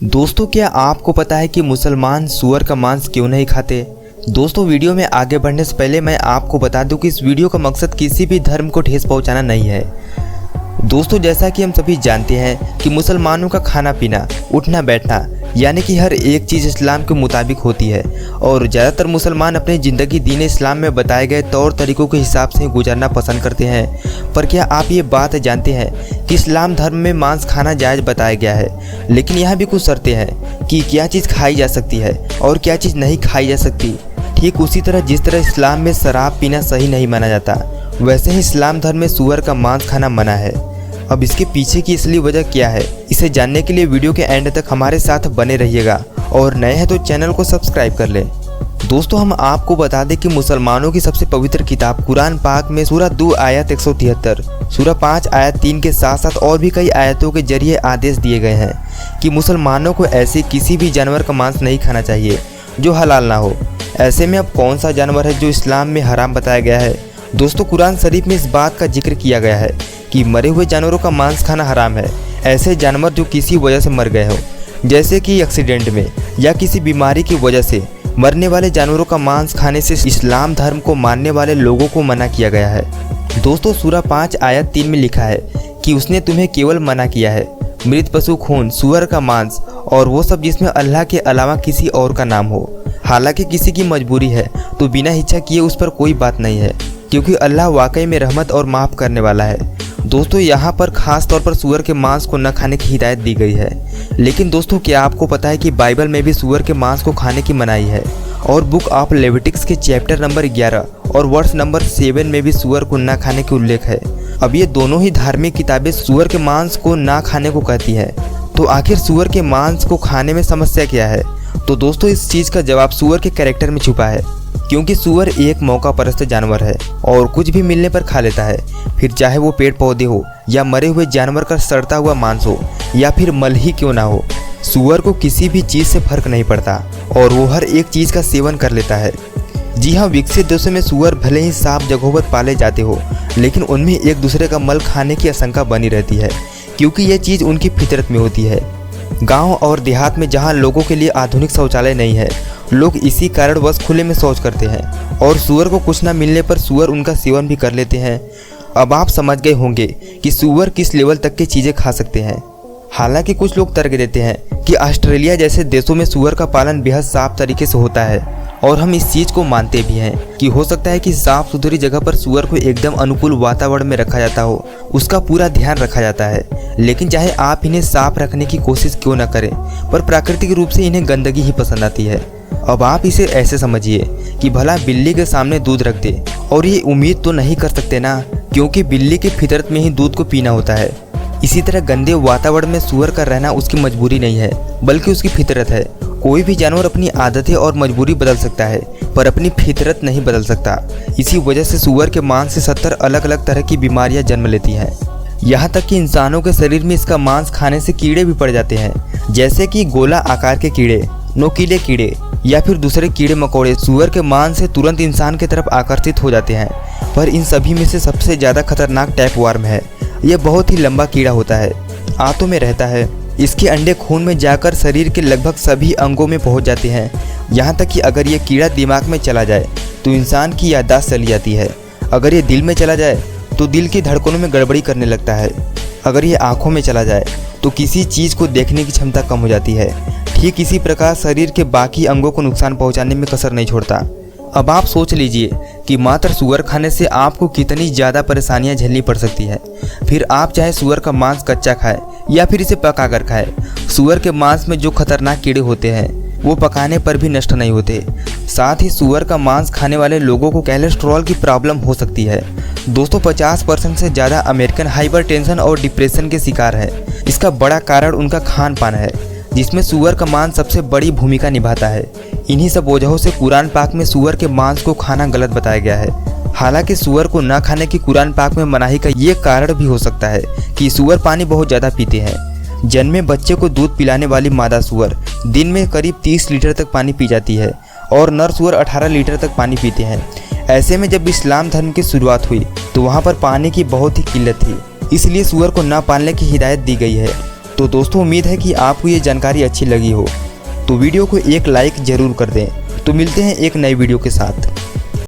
दोस्तों, क्या आपको पता है कि मुसलमान सूअर का मांस क्यों नहीं खाते? दोस्तों, वीडियो में आगे बढ़ने से पहले मैं आपको बता दूं कि इस वीडियो का मकसद किसी भी धर्म को ठेस पहुंचाना नहीं है। दोस्तों, जैसा कि हम सभी जानते हैं कि मुसलमानों का खाना पीना, उठना बैठना यानी कि हर एक चीज़ इस्लाम के मुताबिक होती है और ज़्यादातर मुसलमान अपनी ज़िंदगी दीन इस्लाम में बताए गए तौर तरीक़ों के हिसाब से गुजारना पसंद करते हैं। पर क्या आप ये बात जानते हैं कि इस्लाम धर्म में मांस खाना जायज़ बताया गया है, लेकिन यहाँ भी कुछ शर्तें हैं कि क्या चीज़ खाई जा सकती है और क्या चीज़ नहीं खाई जा सकती। ठीक उसी तरह जिस तरह इस्लाम में शराब पीना सही नहीं माना जाता, वैसे ही इस्लाम धर्म में सूअर का मांस खाना मना है। अब इसके पीछे की असली वजह क्या है, इसे जानने के लिए वीडियो के एंड तक हमारे साथ बने रहिएगा और नए हैं तो चैनल को सब्सक्राइब कर लें। दोस्तों, हम आपको बता दें कि मुसलमानों की सबसे पवित्र किताब कुरान पाक में सूरह 2 आयत 173, सूरह 5 आयत 3 के साथ साथ और भी कई आयतों के जरिए आदेश दिए गए हैं कि मुसलमानों को ऐसे किसी भी जानवर का मांस नहीं खाना चाहिए जो हलाल ना हो। ऐसे में अब कौन सा जानवर है जो इस्लाम में हराम बताया गया है? दोस्तों, कुरान शरीफ में इस बात का जिक्र किया गया है कि मरे हुए जानवरों का मांस खाना हराम है। ऐसे जानवर जो किसी वजह से मर गए हो, जैसे कि एक्सीडेंट में या किसी बीमारी की वजह से मरने वाले जानवरों का मांस खाने से इस्लाम धर्म को मानने वाले लोगों को मना किया गया है। दोस्तों, सूरह 5 आयत 3 में लिखा है कि उसने तुम्हें केवल मना किया है मृत पशु खून, सूअर का मांस और वो सब जिसमें अल्लाह के अलावा किसी और का नाम हो। हालांकि किसी की मजबूरी है तो बिना इच्छा किए उस पर कोई बात नहीं है, क्योंकि अल्लाह वाकई में रहमत और माफ़ करने वाला है। दोस्तों, यहाँ पर खास तौर पर सूअर के मांस को न खाने की हिदायत दी गई है। लेकिन दोस्तों, क्या आपको पता है कि बाइबल में भी सूअर के मांस को खाने की मनाही है और बुक ऑफ लेविटिक्स के चैप्टर नंबर 11 और वर्स नंबर 7 में भी सूअर को न खाने के उल्लेख है। अब ये दोनों ही धार्मिक किताबें सूअर के मांस को ना खाने को कहती हैं। तो आखिर सूअर के मांस को खाने में समस्या क्या है? तो दोस्तों, इस चीज़ का जवाब सूअर के कैरेक्टर में छुपा है, क्योंकि सूअर एक मौका परस्त जानवर है और कुछ भी मिलने पर खा लेता है। फिर चाहे वो पेड़ पौधे हो या मरे हुए जानवर का सड़ता हुआ मांस हो या फिर मल ही क्यों ना हो, सूअर को किसी भी चीज़ से फर्क नहीं पड़ता और वो हर एक चीज़ का सेवन कर लेता है। जी हाँ, विकसित देशों में सूअर भले ही साफ जगहों पर पाले जाते हो, लेकिन उनमें एक दूसरे का मल खाने की आशंका बनी रहती है, क्योंकि यह चीज़ उनकी फितरत में होती है। गांव और देहात में जहां लोगों के लिए आधुनिक शौचालय नहीं है, लोग इसी कारणवश खुले में शौच करते हैं और सूअर को कुछ न मिलने पर सूअर उनका सेवन भी कर लेते हैं। अब आप समझ गए होंगे कि सूअर किस लेवल तक की चीज़ें खा सकते हैं। हालांकि कुछ लोग तर्क देते हैं कि ऑस्ट्रेलिया जैसे देशों में सूअर का पालन बेहद साफ तरीके से होता है और हम इस चीज़ को मानते भी हैं कि हो सकता है कि साफ सुथरी जगह पर सूअर को एकदम अनुकूल वातावरण में रखा जाता हो, उसका पूरा ध्यान रखा जाता है। लेकिन चाहे आप इन्हें साफ रखने की कोशिश क्यों न करें, पर प्राकृतिक रूप से इन्हें गंदगी ही पसंद आती है। अब आप इसे ऐसे समझिए कि भला बिल्ली के सामने दूध रख दे, और ये उम्मीद तो नहीं कर सकते ना, क्योंकि बिल्ली की फितरत में ही दूध को पीना होता है। इसी तरह गंदे वातावरण में सूअर का रहना उसकी मजबूरी नहीं है, बल्कि उसकी फितरत है। कोई भी जानवर अपनी आदतें और मजबूरी बदल सकता है, पर अपनी फितरत नहीं बदल सकता। इसी वजह से सूअर के मांस से 70 अलग अलग तरह की बीमारियां जन्म लेती हैं। यहाँ तक कि इंसानों के शरीर में इसका मांस खाने से कीड़े भी पड़ जाते हैं, जैसे कि गोला आकार के कीड़े, नोकीले कीड़े या फिर दूसरे कीड़े मकोड़े सूअर के मांस से तुरंत इंसान की तरफ आकर्षित हो जाते हैं। पर इन सभी में से सबसे ज़्यादा खतरनाक टैपवार्म है। यह बहुत ही लंबा कीड़ा होता है, आंतों में रहता है। इसके अंडे खून में जाकर शरीर के लगभग सभी अंगों में पहुंच जाते हैं। यहाँ तक कि अगर ये कीड़ा दिमाग में चला जाए तो इंसान की याददाश्त चली जाती है। अगर ये दिल में चला जाए तो दिल की धड़कनों में गड़बड़ी करने लगता है। अगर ये आँखों में चला जाए तो किसी चीज़ को देखने की क्षमता कम हो जाती है। ठीक इसी प्रकार शरीर के बाकी अंगों को नुकसान पहुँचाने में कसर नहीं छोड़ता। अब आप सोच लीजिए कि मात्र सूअर खाने से आपको कितनी ज़्यादा परेशानियां झेलनी पड़ सकती है। फिर आप चाहे सूअर का मांस कच्चा खाएं या फिर इसे पकाकर खाएं, सूअर के मांस में जो खतरनाक कीड़े होते हैं वो पकाने पर भी नष्ट नहीं होते। साथ ही सूअर का मांस खाने वाले लोगों को कोलेस्ट्रॉल की प्रॉब्लम हो सकती है। दोस्तों, 50% से ज़्यादा अमेरिकन हाइपरटेंशन और डिप्रेशन के शिकार है। इसका बड़ा कारण उनका खान पान है, जिसमें सूअर का मांस सबसे बड़ी भूमिका निभाता है। इन्हीं सब वजहों से कुरान पाक में सूअर के मांस को खाना गलत बताया गया है। हालांकि सूअर को न खाने की कुरान पाक में मनाही का ये कारण भी हो सकता है कि सूअर पानी बहुत ज़्यादा पीते हैं। जन्मे बच्चे को दूध पिलाने वाली मादा सूअर दिन में करीब 30 लीटर तक पानी पी जाती है और नर सूअर 18 लीटर तक पानी पीते हैं। ऐसे में जब इस्लाम धर्म की शुरुआत हुई तो वहाँ पर पानी की बहुत ही किल्लत थी, इसलिए सूअर को न पालने की हिदायत दी गई है। तो दोस्तों उम्मीद है कि आपको ये जानकारी अच्छी लगी हो, तो वीडियो को एक लाइक ज़रूर कर दें। तो मिलते हैं एक नई वीडियो के साथ।